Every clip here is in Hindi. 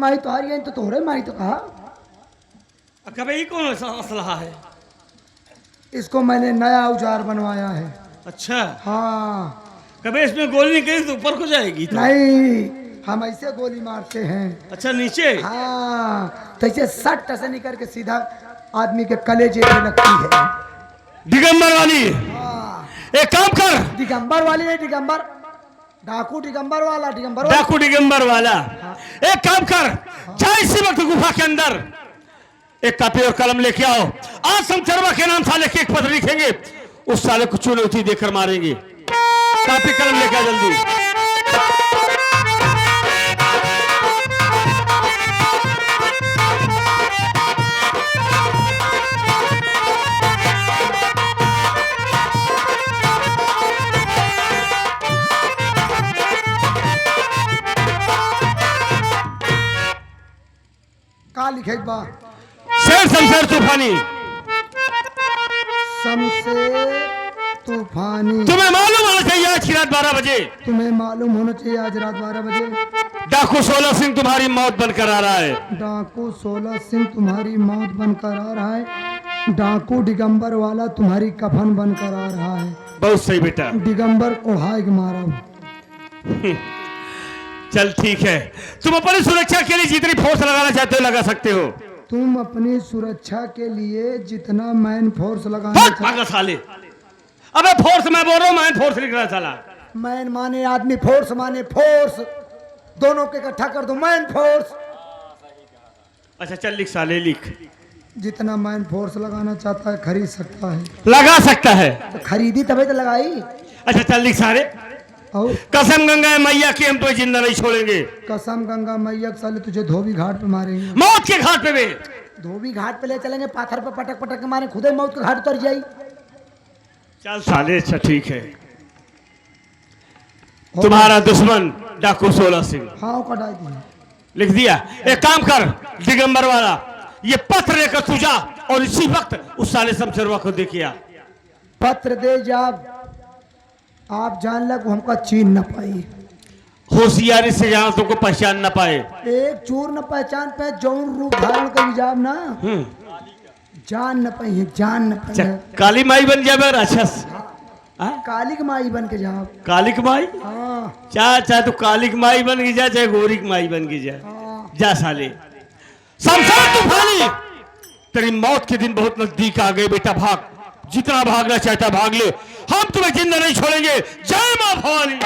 माही तो आ रही है तो तोहरे माही तो कहा। कभी ये कौन सा असलहा है? इसको मैंने नया औजार बनवाया है। अच्छा, हाँ। कभी इसमें गोली निकली तो ऊपर को जाएगी तो? नहीं, हम ऐसे गोली मारते हैं। अच्छा, नीचे? हाँ, तो ऐसे सट से निकल के सीधा आदमी के कलेजे पे लगती है। दिगंबर वाली। हाँ। एक काम कर। दिगंबर वाली नहीं, दिगंबर डाकू, दिगंबर वाला, दिगंबर वाला। डाकू दिगंबर वाला। एक काम कर, जा इसी वक्त गुफा के अंदर एक कॉपी और कलम लेके आओ। आज समचरवा के नाम साले के एक पत्र लिखेंगे, उस साले को चुनौती देकर मारेंगे। कॉपी कलम लेके आ जल्दी। का लिखे बा? शेर शमशेर तूफानी। शमशेर तूफानी। तुम्हें मालूम होना चाहिए आज की रात 12 बजे। तुम्हें मालूम होना चाहिए आज रात 12 बजे डाकू 16 सिंह तुम्हारी मौत बनकर आ रहा है। डाकू 16 सिंह तुम्हारी मौत बनकर आ रहा है। डाकू दिगंबर वाला तुम्हारी कफन बनकर आ रहा है। बहुत सही बेटा। दिगंबर कोढ़ाई के मारा। चल ठीक है, तुम अपनी सुरक्षा के लिए जितनी फोर्स लगाना चाहते हो लगा सकते हो। तुम अपनी सुरक्षा के लिए जितना मैन फोर्स लगाना साले। अबे फोर्स मैं बोल रहा हूँ, मैन फोर्स लिख रहा साला। मैन माने आदमी, फोर्स माने फोर्स, दोनों के इकट्ठा कर दो, मैन फोर्स। अच्छा चल लिख साले, लिख। जितना मैन फोर्स लगाना चाहता है खरीद सकता है। लगा सकता है तो खरीदी तभी तो लगाई। अच्छा चल लिख सारे। कसम गंगा मैया की हम तुम्हें जिंदा नहीं छोड़ेंगे। कसम गंगा मैया साले तुझे धोबी घाट पे मारेंगे। मौत के घाट पे भी। धोबी घाट पे ले चलेंगे, पाथर पे पटक पटक के मारे, खुदे मौत के घाट उतर जाई। चल साले। अच्छा ठीक है, तुम्हारा दुश्मन डाकू 16 सिंह। हाँ कटाई दी। लिख दिया। एक काम कर दिगंबर वाला, ये पत्र लेकर तू जा और इसी वक्त उस साले शमशेरवा को दे के आ। पत्र दे जा, आप जान लग हमका चीन न पाई। होशियारी से जहां तुमको पहचान न पाए। एक चूर न पहचान पे, जौन रूप धारण कर जाब ना, जान न पाई, जान न पाई। काली माई बन जाए। अच्छा, कालिक माई बन के जाओ। कालिक माई? हाँ। चाहे तू कालिक माई बन के जा, चाहे गोरिक माई बन के जा। जा साले। शमशेर तूफानी, तेरी मौत के दिन बहुत नजदीक आ गए बेटा। भाग, जितना भागना चाहता भाग ले, हम तुम्हें जिंदा नहीं छोड़ेंगे। जय मां भवानी।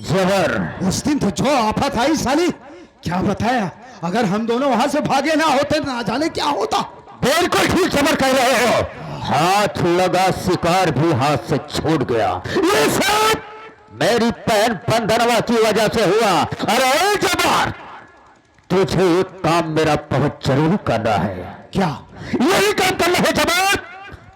जबर, उस दिन तो जो आफत आई साली, क्या बताया। अगर हम दोनों वहां से भागे ना होते ना जाने क्या होता। बिल्कुल ठीक जबर कह रहे हो। हाथ लगा शिकार भी हाथ से छूट गया। ये सब मेरी बहन बंधनवा की वजह से हुआ। अरे जबर, तुझे एक काम मेरा बहुत जरूरी करना है। क्या? यही काम करना है जबर।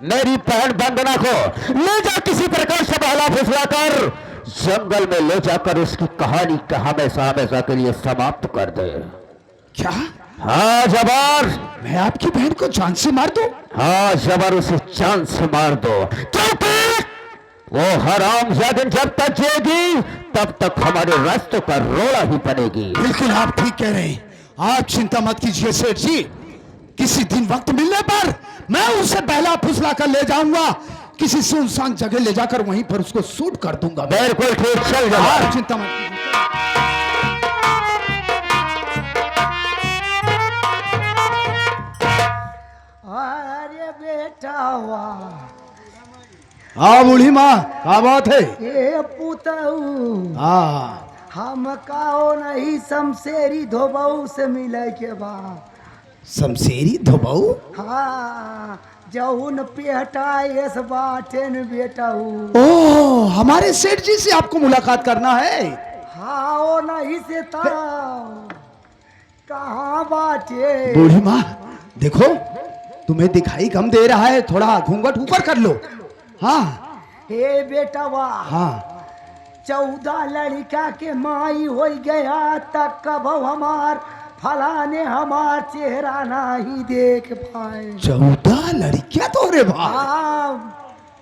मेरी बहन बंदना को ले जा, किसी प्रकार से बहला फुसला कर जंगल में ले जाकर उसकी कहानी का हमेशा हमेशा के लिए समाप्त कर दे। क्या? हाँ जबर, मैं आपकी बहन को जान से मार दूं? हाँ जबर, उसे जान से मार दो, क्योंकि वो हरामजादी जब तक जिएगी तब तक हमारे रास्तों का रोड़ा ही बनेगी। बिल्कुल आप ठीक कह रहे हैं। आप चिंता मत कीजिए सेठ जी, किसी दिन वक्त मिलने पर मैं उसे बहला फुसला कर ले जाऊंगा, किसी सुनसान जगह ले जाकर वहीं पर उसको शूट कर दूंगा। बिल्कुल ठीक, चल जबर, चिंता मत कीजिए। अरे बेटा वाह। हाँ बूढ़ी माँ, क्या बात है? ए पुतऊ, हाँ हम काओ नहीं शमशेरी धोबऊ से मिले के बाद। शमशेरी धोबऊ? हाँ, जौन पेटाएस बाटेन बेटाऊ। ओह, हमारे सेठ जी से आपको मुलाकात करना है। हाँ ओ नहीं से था, कहाँ बाटे? बूढ़ी माँ देखो, तुम्हें दिखाई कम दे रहा है, थोड़ा घूंघट ऊपर कर लो। हाँ हे बेटा वाह। हाँ, 14 लड़का के माई हो गया तक कब हमार फलाने हमार चेहरा नहीं देख पाए। 14 लड़कियां तो रे भाई।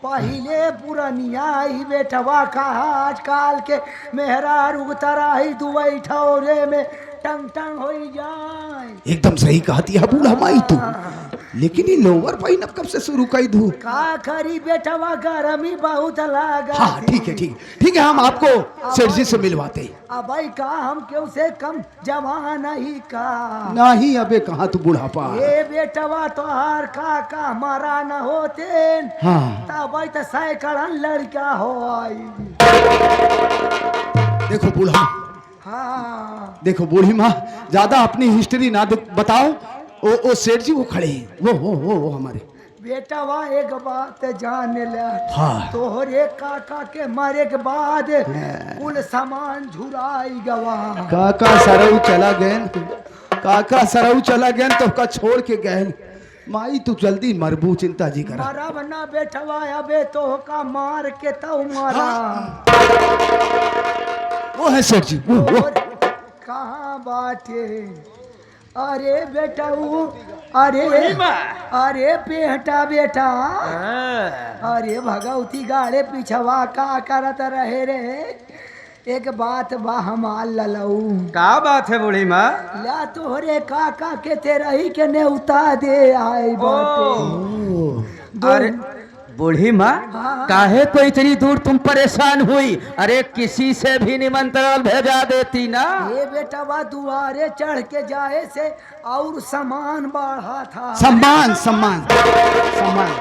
पहले पुरनिया ही बेटवा का आजकल के मेहरा रुगतरा ही दुबई ठौरे में टंग टंग हो जाए। एकदम सही कहा दिया बूढ़ा माई तू। लेकिन ये लोअर पहनब कब से शुरू कर दूं? का करी बेटवा गर्मी बहुत लागा। हाँ ठीक है ठीक है ठीक है, हम आपको सेठ जी से मिलवाते हैं। अब भाई का हम क्यों से कम जवान नहीं का नहीं अबे कहाँ तू बुढ़ापा। ये बेटवा तो हर का मारा न होते। हाँ तब भाई तो सैकड़न लड़का हो आई। देखो बूढ़ा, हाँ देखो बूढ़ी माँ, ज्यादा अपनी हिस्ट्री ना बताओ। ओ सेठ जी वो खड़े हैं, वो हमारे बेटवा एक बात जान ले। हाँ। तोहरे काका के मरे के बाद कुल सामान झुराई गवा। काका सरऊ चला गए, काका सरऊ चला गए तो का छोड़ के गए। माई तू जल्दी मरबू, चिंता जी करा। मरब ना बेटवा अबे तो का मार के तो मारा। वो है सेठ जी वो। कहाँ बाटे? अरे बेटाऊ, अरे बेटा बेटा, अरे भगवती गाड़े पिछवा का करत रहे रे। एक बात बा हमार ललऊ। का बात है बूढ़ी माँ? ला तोहरे काका के तेरही के नेवता दे आए बाटे। अरे बूढ़ी माँ, हाँ। काहे को इतनी दूर तुम परेशान हुई? अरे किसी से भी निमंत्रण भेजा देती ना। ये बेटवा दुआरे चढ़ के जाए से और सामान बढ़ा था। सम्मान सम्मान सम्मान।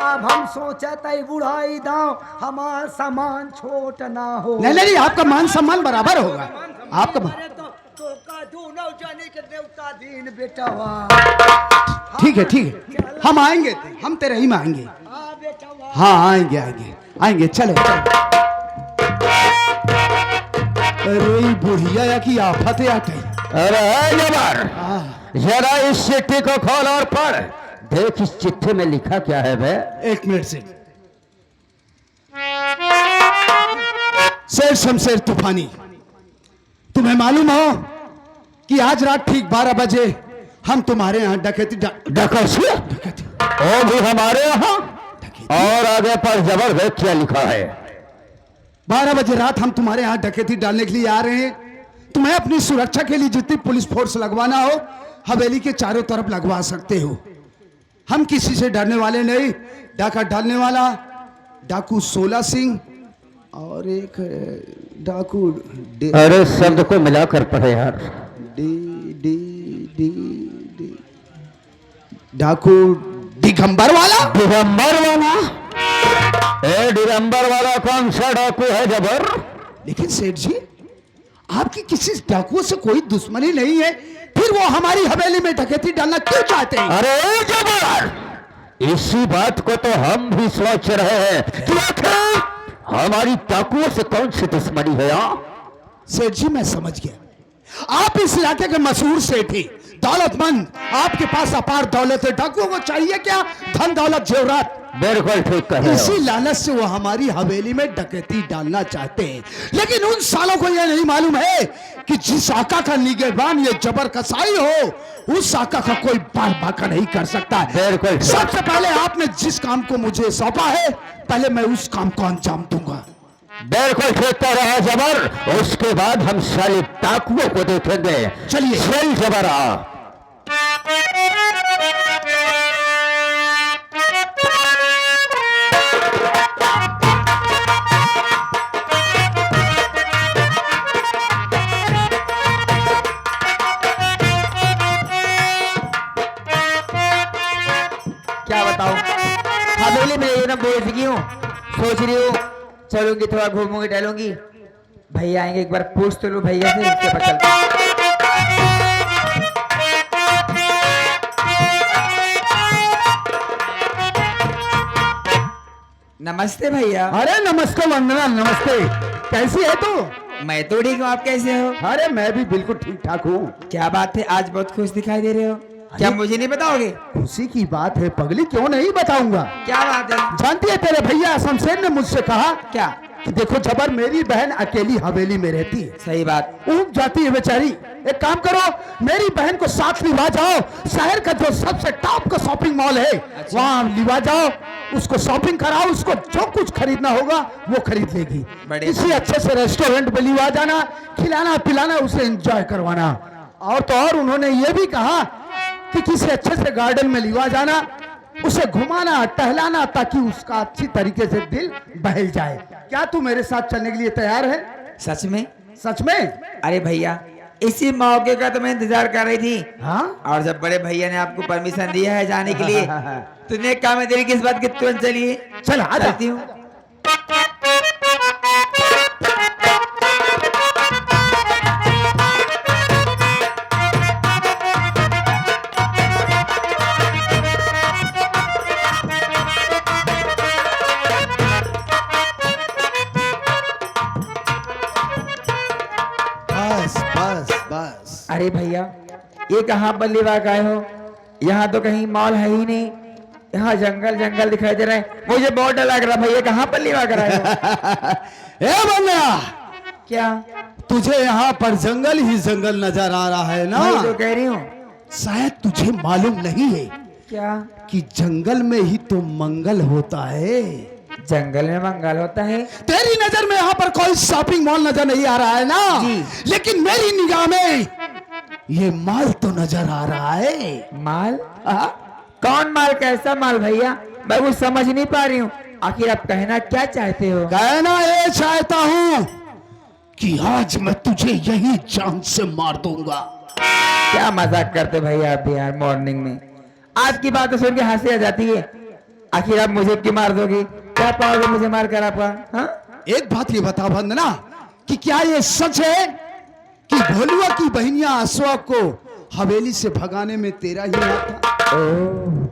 अब हम सोचते बुढ़ाई दाव हमार सामान छोट ना हो। नहीं नहीं, आपका मान सम्मान बराबर होगा आपका तो का दोनों जाने के देवता दीन बेटवा। ठीक है हम आएंगे, हम तेरे ही में आएंगे। हाँ बेटवा। हाँ आएंगे आएंगे आएंगे, चलो अरे बुढ़िया की आफत है आटे। अरे जबर, जरा इस चिट्ठी को खोल और पढ़। देख इस चिट्ठी में लिखा क्या है बे। एक मिनट से। शेर शमशेर तूफानी, तुम्हें मालूम हो कि आज रात ठीक 12 बजे हम तुम्हारे यहाँ डकैती वो भी हमारे यहाँ। और आगे पर जबर देख क्या लिखा है। 12 बजे रात हम तुम्हारे यहाँ डकैती डालने के लिए आ रहे हैं। तुम्हें अपनी सुरक्षा के लिए जितनी पुलिस फोर्स लगवाना हो हवेली के चारों तरफ लगवा सकते हो। हम किसी से डरने वाले नहीं। डाका डालने वाला डाकू 16 सिंह और एक डाकू अरे शब्द को मिलाकर पढ़े यार। डी डी डी डी डाकू दिगंबर वाला। दिगंबर वाला? ए दिगंबर वाला कौन सा डाकू है जबर? लेकिन सेठ जी, आपकी किसी डाकुओं से कोई दुश्मनी नहीं है, फिर वो हमारी हवेली में डकैती डालना क्यों चाहते हैं? अरे जबर, इसी बात को तो हम भी सोच रहे हैं कि आखिर हमारी डाकुओं से कौन सी दुश्मनी है। सेठ जी मैं समझ गया, आप इस इलाके के मशहूर सेठ थे, दौलतमंद, आपके पास अपार दौलत है। डाकुओं को चाहिए क्या? धन दौलत जेवरात। बिल्कुल ठीक कहे हो। इसी लालच से वो हमारी हवेली में डकैती डालना चाहते हैं। लेकिन उन सालों को यह नहीं मालूम है कि जिस आका का निगहबान ये जबर कसाई हो, उस आका का कोई बार बाका नहीं कर सकता है। बिल्कुल। सबसे पहले आपने जिस काम को मुझे सौंपा है, पहले मैं उस काम को अंजाम दूंगा। बिल्कुल ठीक कह रहा है जबर, उसके बाद हम सारे डाकुओं को देखेंगे। चलिए। चल जबर आ। क्या बताऊं, हवेली में ये ना बोल चुकी हूँ, सोच रही हूँ चलूंगी, थोड़ा घूमूंगी टहलूंगी। भैया आएंगे, एक बार पूछ तो लूं भैया से, उसके बाद चलते हैं। नमस्ते भैया। अरे नमस्ते वंदना, नमस्ते। कैसी है तू? मैं तो ठीक हूँ, आप कैसे हो? अरे मैं भी बिल्कुल ठीक ठाक हूँ। क्या बात है, आज बहुत खुश दिखाई दे रहे हो। क्या मुझे नहीं बताओगे? खुशी की बात है पगली, क्यों नहीं बताऊंगा। क्या बात है? जानती है तेरे भैया शमशेर ने मुझसे कहा क्या? कि देखो जबर, मेरी बहन अकेली हवेली में रहती है, सही बात। ऊब जाती है बेचारी। एक काम करो, मेरी बहन को साथ लिवा जाओ, शहर का जो सबसे टॉप का शॉपिंग मॉल है वहां लिवा जाओ, उसको शॉपिंग कराओ, उसको जो कुछ खरीदना होगा वो खरीद लेगी। बढ़िया। किसी अच्छे से रेस्टोरेंट में लिवा जाना, खिलाना पिलाना, उसे एंजॉय करवाना। और तो और उन्होंने ये भी कहा कि किसी अच्छे से गार्डन में लिवा जाना, उसे घुमाना टहलाना, ताकि उसका अच्छी तरीके से दिल बहल जाए। क्या तू मेरे साथ चलने के लिए तैयार है? सच में? सच में? अरे भैया, इसी मौके का तो मैं इंतजार कर रही थी। हाँ। और जब बड़े भैया ने आपको परमिशन दिया है जाने के लिए, तो एक काम है तेरी, किस बात की तुरंत चलिए। चल आ जा। चलती हूँ। बस बस बस। अरे भैया, ये कहाँ पर लिवा गए हो? यहाँ तो कहीं मॉल है ही नहीं, यहाँ जंगल जंगल दिखाई दे रहा है। मुझे बहुत डर लग रहा भैया, कहाँ पर लिवा कर आए हो? ए बन्या, क्या? तुझे यहाँ पर जंगल ही जंगल नजर आ रहा है ना? वही तो कह रही हूँ। शायद तुझे मालूम नहीं है क्या? कि जंगल में ही तो मंगल होता है। जंगल में मंगल होता है? तेरी नजर में यहाँ पर कोई शॉपिंग मॉल नजर नहीं आ रहा है ना? जी। लेकिन मेरी निगाह में ये माल तो नजर आ रहा है। माल? कौन माल? कैसा माल भैया? मैं कुछ समझ नहीं पा रही हूँ। आखिर आप कहना क्या चाहते हो? कहना ये चाहता हूँ कि आज मैं तुझे यही जान से मार दूंगा। क्या मजाक करते भैया आप भी यार, मॉर्निंग में आज की बात तो सुन के हंसी आ जाती है। आखिर आप मुझे क्यों मार दोगे? क्या पाओगे मुझे मार कर आप? हाँ? एक बात ये बता वंदना, कि क्या ये सच है कि भोलुआ की बहनिया अशोक को हवेली से भगाने में तेरा ही हाथ था? ओह,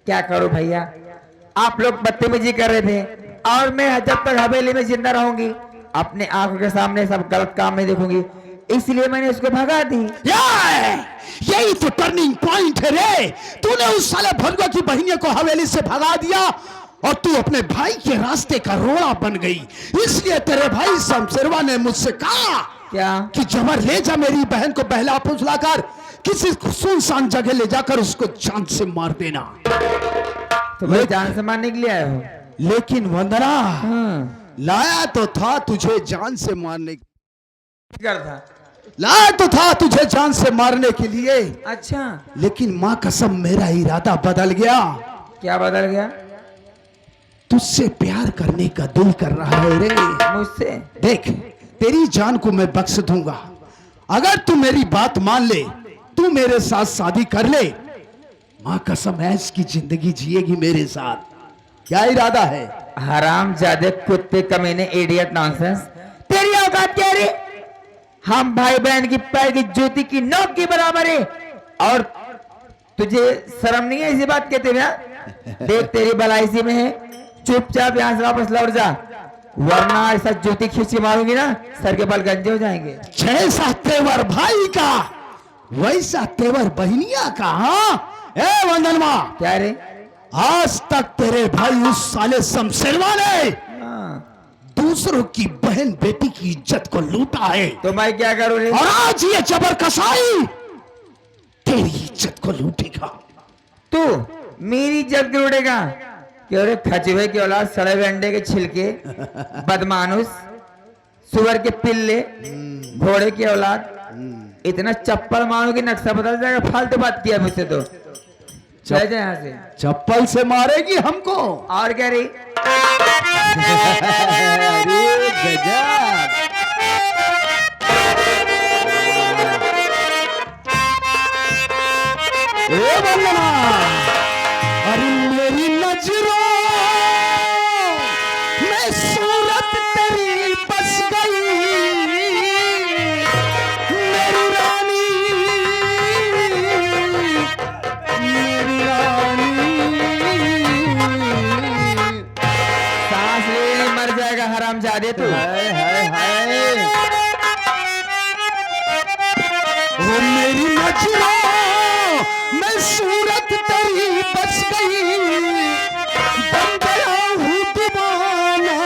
क्या करूं भैया, आप लोग बदतमीजी कर रहे थे और मैं जब तक हवेली में जिंदा रहूंगी अपने आंखों के सामने सब गलत काम नहीं देखूंगी, इसलिए मैंने उसको भगा दी। यही तो टर्निंग पॉइंट है रे। तूने उस साले भोलुआ की बहनिया को हवेली से भगा दिया और तू अपने भाई के रास्ते का रोड़ा बन गई। इसलिए तेरे भाई शमशेरवा ने मुझसे कहा क्या? कि जबर ले जा मेरी बहन को बहला फुसला कर किसी सुनसान जगह ले जाकर उसको जान से मार देना। तो भाई जान से मारने के लिए आए हो? लेकिन वंदना, हाँ। लाया तो था तुझे जान से मारने, कर था। लाया तो था तुझे जान से मारने के लिए, अच्छा, लेकिन मां कसम मेरा इरादा बदल गया। क्या बदल गया? तुझसे प्यार करने का दिल कर रहा है रे। मुझसे? देख, तेरी जान को मैं बख्श दूंगा अगर तू मेरी बात मान ले, तू मेरे साथ शादी कर ले। मां कसम ऐश की जिंदगी जिएगी मेरे साथ। क्या इरादा है? हराम जादे कुत्ते कमीने, इडियट नॉनसेंस। तेरी औकात क्या रे? हम भाई बहन की पैर की जूती की नोक के बराबर है और तुझे शर्म नहीं है इसी बात कहते हुए? देख तेरी भलाई इसी में है, चुपचाप यहाँ से वापस लौट जा, वरना ऐसा जूती खींची मारूंगी ना सर के बाल गंजे हो जाएंगे। जैसा तेवर भाई का वैसा तेवर बहनिया का। हाँ ए वंदनमा, क्या रे? आज तक तेरे भाई उस साले शमशेरवा ने हाँ। दूसरों की बहन बेटी की इज्जत को लूटा है, तो मैं क्या करूं रे? और आज ये जबर कसाई तेरी इज्जत को लूटेगा। तू मेरी इज्जत क्यों उड़ेगा? क्यों रे खचुए की औलाद, सड़े हुए अंडे के छिलके, बदमानुस, सुअर के पिल्ले, घोड़े की औलाद, इतना चप्पल मारो कि नक्शा बदल जाएगा। फालतू बात किया मुझसे तो। चल जा यहाँ से। चप्पल से मारेगी हमको? और क्या रे? अरे गजब। ए वंदना, अरे मेरी नजरों में सूरत तेरी बस गई, मेरी रानी, मेरी रानी। सांस ले, मर जाएगा हरामजादे तू। हाय हाय हाय, वो मेरी नजरों में सूरत तेरी बस गई, बन गया हूँ दीवाना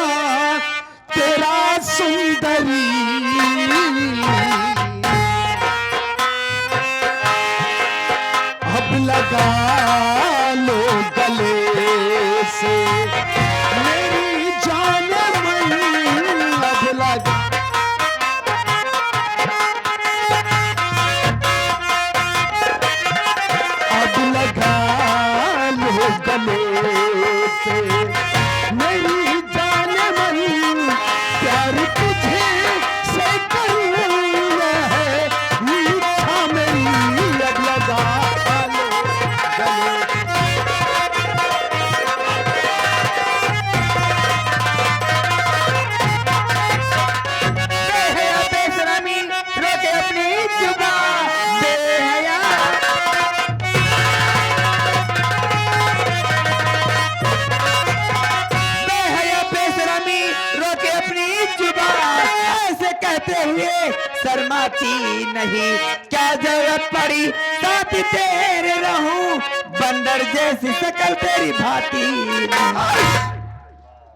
शर्माती नहीं, क्या जरूरत पड़ी साथ तेरे रहूं, बंदर जैसी शकल तेरी भाती नहीं।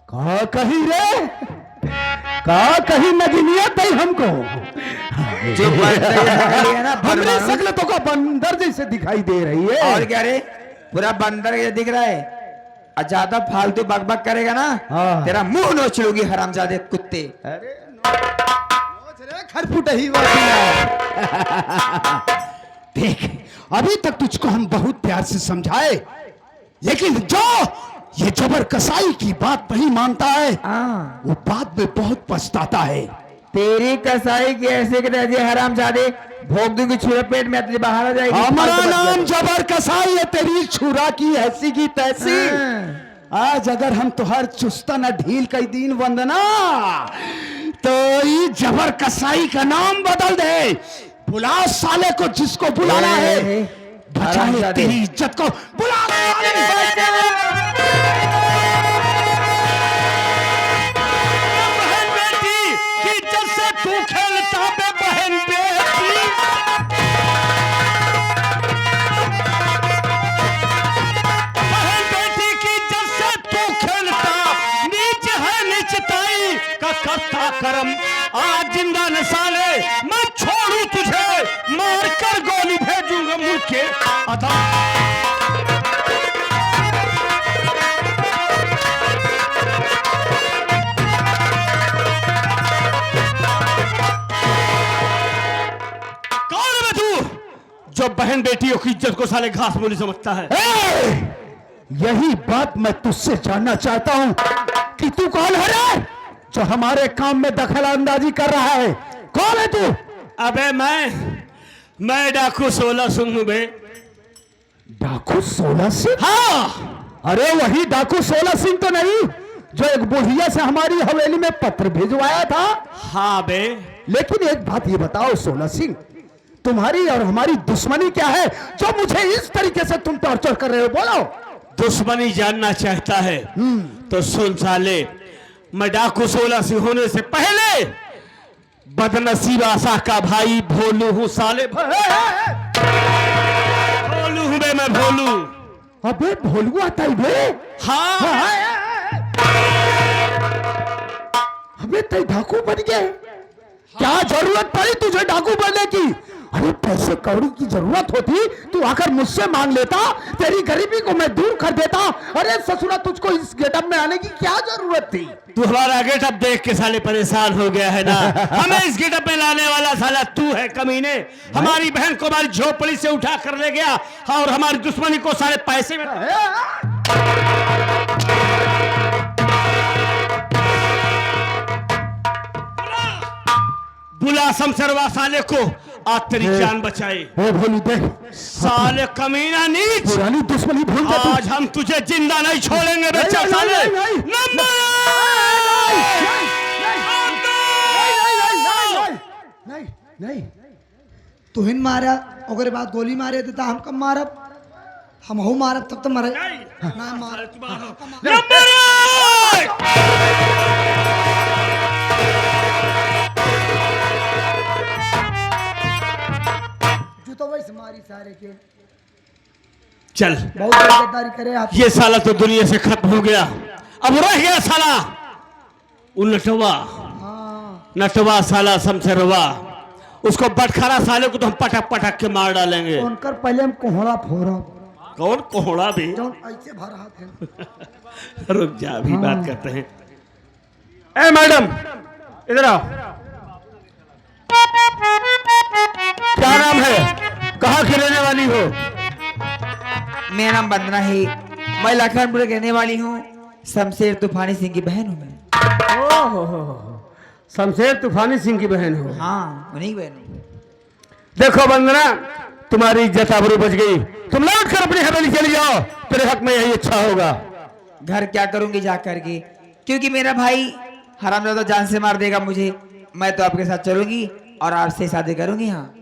का कही रे, का कही नगीनियत है हमको। जो बंदर जैसा है ना, हमरे भगवान। शक्ल तो का बंदर जैसे दिखाई दे रही है। और क्या रे, पूरा बंदर जैसा दिख रहा है। और ज्यादा फालतू बकबक करेगा ना, हाँ। तेरा मुंह नोच लूंगी हरामजादे कुत्ते। खरफुट ही देख, अभी तक तुझको हम बहुत प्यार से समझाए, लेकिन जो ये जबर कसाई की बात नहीं मानता है, हाँ। वो बाद में बहुत पछताता है। तेरी कसाई की ऐसे के तैसे हरामजादे, भोग दूंगी छुरा पेट में, तुझे बाहर आ जाएगी। हमारा फालतू बक नाम गया जबर कसाई है, तेरी छुरा की ऐसी की तैसी। हाँ। आज अगर हम तुहार चुस्ता न ढील कई दिन वंदना, तो ये जबर कसाई का नाम बदल दे। बुला साले को जिसको बुलाना है, बचाए हरामजादे। तेरी इज्जत को, बुला साले। बहन बेटी की इज्जत से तू खेलता बे बहन बेटी। बहन बेटी की इज्जत से तू खेलता, नीच है नीचताई का करता करम। आज जिंदा न साले मैं छोड़ू तुझे, मार कर गोली भेजूंगा मुल्क के अदम। कौन है तू जो बहन बेटियों की इज्जत को साले घास मूली समझता है? ए, यही बात मैं तुझसे जानना चाहता हूं कि तू कौन है रे, जो हमारे काम में दखल अंदाजी कर रहा है। कौन है तू? अबे मैं डाकू 16 सिंह हूं बे। डाकू 16 सिंह? हाँ, अरे वही डाकू 16 सिंह तो नहीं जो एक बुढ़िया से हमारी हवेली में पत्र भिजवाया था? हाँ बे। लेकिन एक बात ये बताओ 16 सिंह, तुम्हारी और हमारी दुश्मनी क्या है जो मुझे इस तरीके से तुम टॉर्चर कर रहे हो? बोलो। दुश्मनी जानना चाहता है तो सुन साले, मैं डाकू 16 सिंह होने से पहले बदनसीब आशा का भाई भोलू हूँ साले। भोलू हूँ बे, मैं भोलू। अबे भोलुआ तई बे? हाँ, अबे तई डाकू बन गए? क्या जरूरत पड़ी तुझे डाकू बनने की? अरे पैसे कौड़ी की जरूरत होती तू आकर मुझसे मांग लेता, तेरी गरीबी को मैं दूर कर देता। अरे ससुरा, तुझको इस गेटअप में आने की क्या जरूरत थी? तू हमारा गेटअप देख के साले परेशान हो गया है ना। हमें इस गेटअप में लाने वाला साला तू है कमीने। हमारी बहन को हमारी झोपड़ी से उठा कर ले गया और हमारी दुश्मनी को साले पैसे में। बुला शमशरवा साले को, आज तेरी जान बचाए। ओ भोलू देख, साले कमीना नीच, पुरानी दुश्मनी भूल जा तू। आज हम तुझे जिंदा नहीं छोड़ेंगे बच्चा नहीं, साले। नहीं, नहीं, नंबर नहीं नहीं, तू हिन मारा ओकरे बाद गोली मारे देता, हम कब मारब? हम हूँ मारब तब तो मरे ना मार। जो तो वैसे मारी सारे के चल, बहुत गद्दारी करे आप। ये साला तो दुनिया से खत्म हो गया, अब रह गया साला वो नटवा। हाँ नटवा साला शमशरवा, उसको बटखरा साले को तो हम पटक पटक के मार डालेंगे। उनकर पहले हम कोहड़ा फोड़ब, कौन कोहड़ा भी? जौन ऐसे भरा थे। रुक जा, अभी बात करते हैं। ए मैडम, इधर आओ। क्या नाम है, कहाँ की रहने वाली हो? मेरा नाम वंदना है, मैं लखनपुर की रहने वाली हूँ। शमशेर तूफानी सिंह की बहन हूँ मैं। शमशेर तूफानी सिंह की बहन हो? हाँ, उन्हीं की बहन हूँ। देखो वंदना, तुम्हारी इज्जत आबरू बच गई, तुम लौट कर अपनी हवेली चली जाओ, तेरे हक में यही अच्छा होगा। घर क्या करूंगी जा करके, क्योंकि मेरा भाई हरामजादा जान से मार देगा मुझे। मैं तो आपके साथ चलूंगी और आपसे शादी करूंगी। हाँ,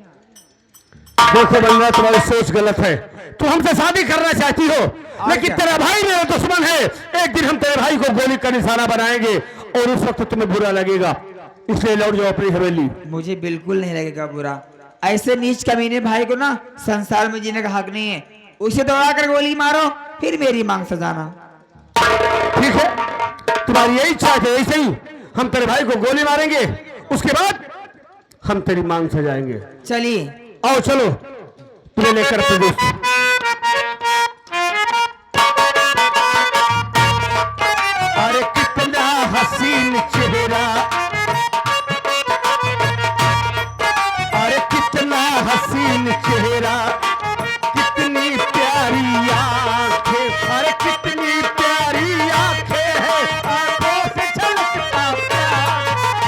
देखो वंदना, तुम्हारी सोच गलत है। तू हमसे शादी करना चाहती हो, लेकिन क्या? तेरा भाई मेरा दुश्मन है। एक दिन हम तेरे भाई को गोली का निशाना बनाएंगे और उस वक्त तुम्हें बुरा लगेगा। इसलिए लौट जाओ अपनी हवेली। मुझे बिल्कुल नहीं लगेगा बुरा। ऐसे नीच कमीने भाई को ना संसार में जीने का हक नहीं है। उसे दौड़ा कर गोली मारो, फिर मेरी मांग सजाना। ठीक है, तुम्हारी यही इच्छा है, ऐसे ही हम तेरे भाई को गोली मारेंगे, उसके बाद हम तेरी मांग सजाएंगे। चलिए। आओ चलो, तुम्हें लेकर अपने दोस्त। अरे कितना हसीन चेहरा, अरे कितना हसीन चेहरा, कितनी प्यारी आंखें, अरे कितनी प्यारी आंखें हैं, आंखों से झलकता प्यार,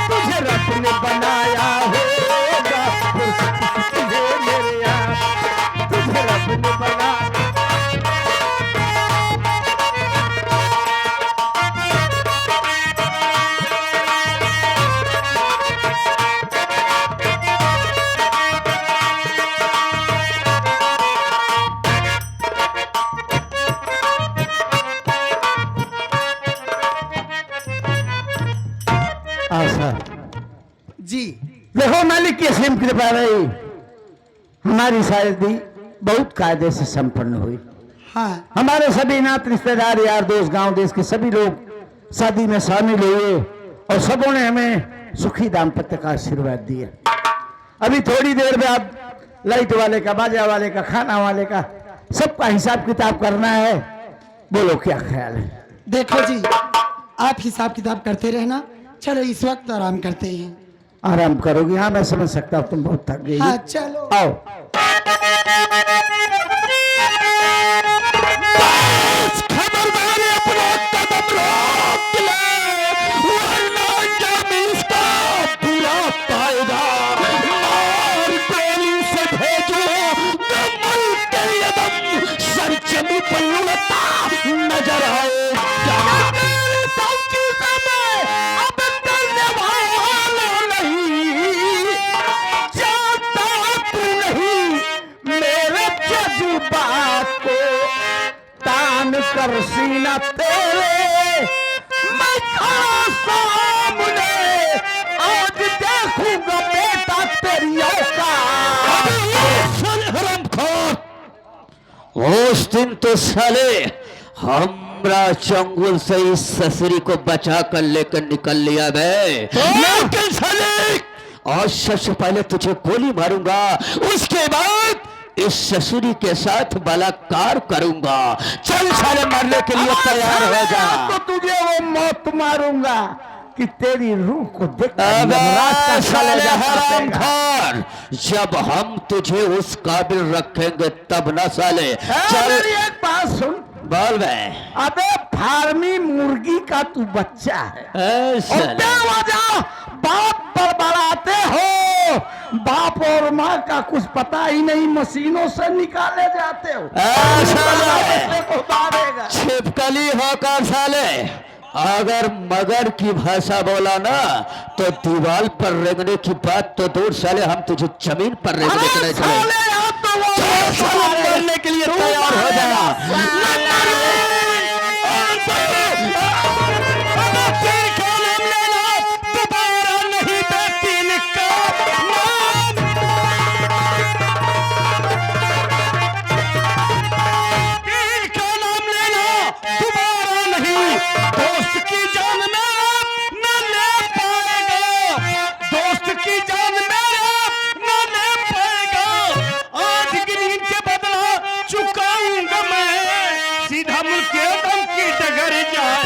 तुझे रब ने बनाया होगा, तुझे मेरे यार, तुझे रब ने बनाया। आशा जी देखो मालिक की असीम कृपा रही, हमारी शादी बहुत कायदे से संपन्न हुई। हाँ हमारे सभी नात रिश्तेदार यार दोस्त गांव देश के सभी लोग शादी में शामिल हुए और सबों ने हमें सुखी दाम्पत्य का आशीर्वाद दिया। अभी थोड़ी देर में आप लाइट वाले का, बाजा वाले का, खाना वाले का, सबका हिसाब किताब करना है। बोलो क्या ख्याल है? देखो जी, आप हिसाब किताब करते रहना, चलो इस वक्त आराम करते हैं। आराम करोगी? हाँ मैं समझ सकता हूँ, तुम बहुत थक गई। हाँ चलो। आओ। खबरदार अपना कदम रोक ले, वरना जमीन इसका पूरा पाएगा। मार गोली से भेजो कमल के यदम, सर जमी पर उड़ता नजर आएगा। मेरी धमकी से मैं अब डरने वाला नहीं, जानता तू नहीं मेरे जज्बात को, तान कर सीना तेरे मैं खड़ा सामने, आज देखूंगा बेटा तेरी औकात। उस दिन तो साले हमरा चंगुल से इस ससुरी को बचा कर लेकर निकल लिया मैं, लेकिन साले आज सबसे पहले तुझे गोली मारूंगा, उसके बाद इस ससुरी के साथ बलात्कार करूंगा। चल साले, मरने के लिए तैयार हो जा। तो तुझे वो मौत मारूंगा कि तेरी रूह को देख अबे साले हरामखोर, जब हम तुझे उस काबिल रखेंगे तब ना साले। चल एक बात सुन, बोल बे। अबे फार्मी मुर्गी का तू बच्चा है ए और साले, बेवजह बाप बड़बड़ाते हो। बाप और माँ का कुछ पता ही नहीं, मशीनों से निकाले जाते हो। ए साले, बच्चे को मारेगा। छिपकली होकर साले अगर मगर की भाषा बोला ना तो दीवार पर रेंगने की बात तो दूर साले, हम तुझे जमीन पर रेंगने के लिए चले। मरने के लिए तैयार हो जाना। दोस्त की जान मेरा न ले पाएगा, दोस्त की जान मेरा न ले पाएगा। आज गिरीन के बदला चुकाऊंगा मैं, सीधा मुल्क के दम की डगर जाए।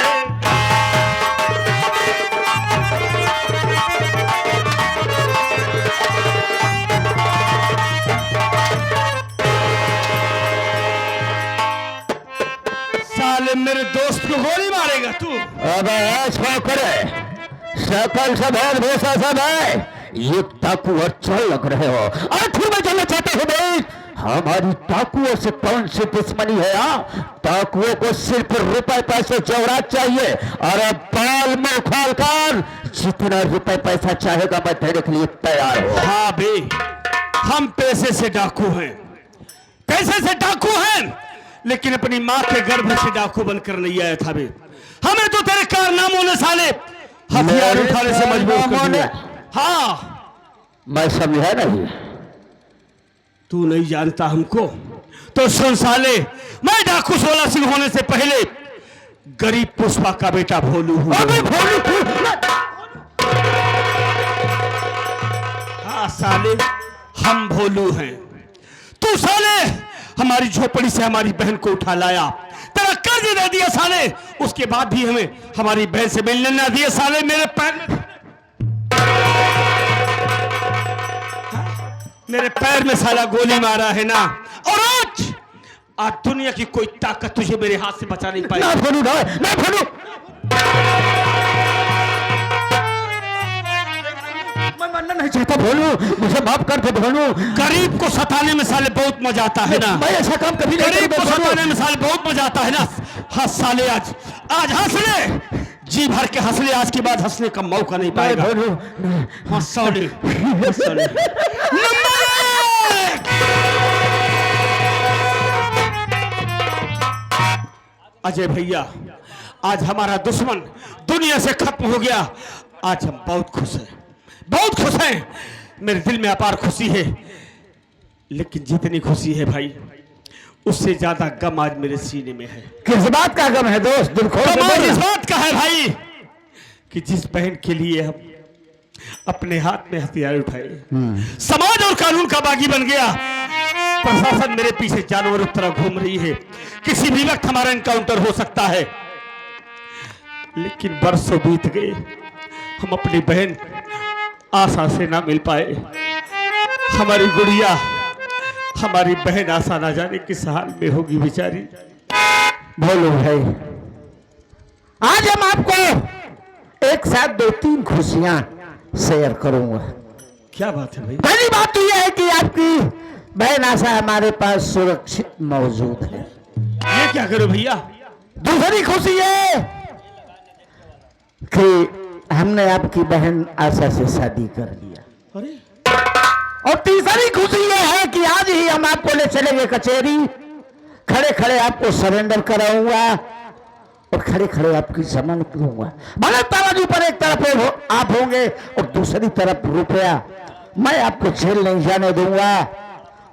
साले मेरे दोस्त को गोली मारेगा तू? अबे ऐसा करे, सकल सब है, भूसा सब है, ये डाकू और चोर लग रहे हो। आखिर में जानना चाहते हो भाई, हमारी डाकुओं से कौन सी दुश्मनी है? डाकुओं को सिर्फ रुपए पैसे जेवरात चाहिए, और अब बाल मुंह खोल कर जितना रुपए पैसा चाहेगा मैं देने के लिए तैयार हूँ। हाँ बे, हम पैसे से डाकू हैं, पैसे से डाकू हैं, लेकिन अपनी माँ के गर्भ से डाकू बनकर नहीं आया था बे। हमें तो तेरे कारनामों ने साले हथियार मेरे उठाने से मजबूर कर पैलवानों दिया। ने- हाँ, मैं समझा नहीं। तू नहीं जानता हमको तो सुन साले, मैं डाकू 16 सिंह होने से पहले गरीब पुष्पा का बेटा भोलू हूँ। अबे भोलू तू- हाँ साले, हम भोलू हैं। तू साले हमारी झोपड़ी से हमारी बहन को उठा लाया, तेरा कर्ज दे दिया साले, उसके बाद भी हमें हमारी बहन से मिलने ना दिए साले। मेरे पैर में साला गोली मारा है ना, और आज दुनिया की कोई ताकत तुझे मेरे हाथ से बचा नहीं पाई। ना भोलू, ना भोलू। मैं मरना नहीं चाहता भोलू, मुझे माफ कर दे भोलू। गरीब को सताने में साले बहुत मजा आता है ना। मैं ऐसा काम कभी नहीं गरीब को करूंगा सताने भोलू। में साले बहुत मजा आता है ना। हंस साले, आज आज हंस ले, जी भर के हंस ले, आज के बाद हंसने का मौका नहीं पाएगा। भोलू, हंस साले, हंस साले। नंबर एक! अजय भैया, आज हमारा दुश्मन दुनिया से खत्म हो गया। आज हम बहुत खुश हैं, बहुत खुश हैं। मेरे दिल में अपार खुशी है, लेकिन जितनी खुशी है भाई, उससे ज्यादा गम आज मेरे सीने में है। किस बात का गम है दोस्त? दिल खोल के गम आज बोल। इस बात का है भाई कि जिस बहन के लिए हम अपने हाथ में हथियार उठाए, समाज और कानून का बागी बन गया, प्रशासन मेरे पीछे जानवर की तरह घूम रही है, किसी भी वक्त हमारा एनकाउंटर हो सकता है। लेकिन बरसों बीत गए, हम अपनी बहन आशा से ना मिल पाए। हमारी गुड़िया, हमारी बहन आशा ना जाने किस हाल में होगी बेचारी। भोलू भाई, आज हम आपको एक साथ 2-3 खुशियां शेयर करूंगा। क्या बात है भाई? पहली बात तो यह है कि आपकी बहन आशा हमारे पास सुरक्षित मौजूद है। ये क्या करो भैया? दूसरी खुशी है कि हमने आपकी बहन आशा से शादी कर लिया। अरे और तीसरी खुशी यह है कि आज ही हम आपको ले चलेंगे कचहरी, खड़े खड़े आपको सरेंडर कराऊंगा और खड़े खड़े आपकी जमानत लूंगा। भले तराजू पर एक तरफ आप होंगे और दूसरी तरफ रुपया, मैं आपको जेल नहीं जाने दूंगा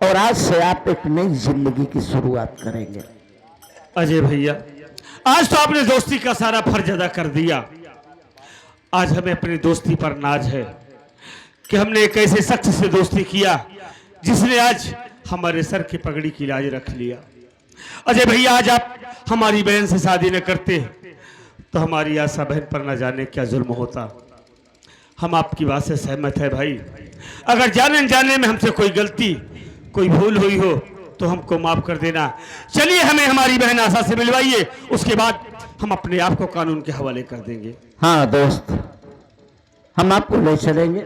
और आज से आप एक नई जिंदगी की शुरुआत करेंगे। अजय भैया, आज तो आपने दोस्ती का सारा फर्ज अदा कर दिया। आज हमें अपनी दोस्ती पर नाज है कि हमने एक ऐसे शख्स से दोस्ती किया जिसने आज हमारे सर की पगड़ी की लाज रख लिया। अजय भैया, आज आप हमारी बहन से शादी न करते तो हमारी आशा बहन पर न जाने क्या जुल्म होता। हम आपकी बात से सहमत है भाई। अगर जाने अनजाने में हमसे कोई गलती, कोई भूल हुई हो तो हमको माफ कर देना। चलिए, हमें हमारी बहन आशा से मिलवाइए, उसके बाद हम अपने आप को कानून के हवाले कर देंगे। हाँ दोस्त, हम आपको ले चलेंगे,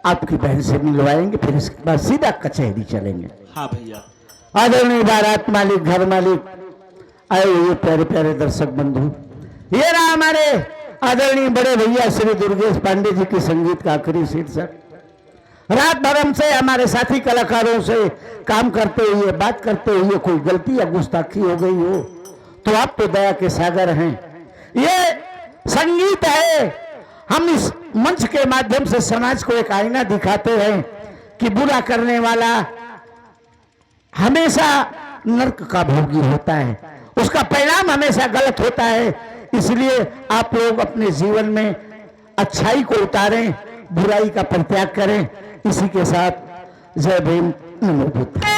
आपकी बहन से मिलवाएंगे, फिर इसके बाद सीधा कचहरी चलेंगे। हाँ भैया। आदरणीय बारात मालिक, घर मालिक, आए हुए प्यारे प्यारे दर्शक बंधु, ये रहा हमारे आदरणीय बड़े भैया श्री दुर्गेश पांडे जी की संगीत का आखिरी शीर्षक। रात भर हमसे, हमारे साथी कलाकारों से काम करते हुए, बात करते हुए कोई गलती या गुस्ताखी हो गई हो तो आप तो दया के सागर हैं। ये संगीत है, हम इस मंच के माध्यम से समाज को एक आईना दिखाते हैं कि बुरा करने वाला हमेशा नर्क का भोगी होता है, उसका परिणाम हमेशा गलत होता है। इसलिए आप लोग अपने जीवन में अच्छाई को उतारें, बुराई का परित्याग करें। इसी के साथ जय भीम, नमो बुद्ध।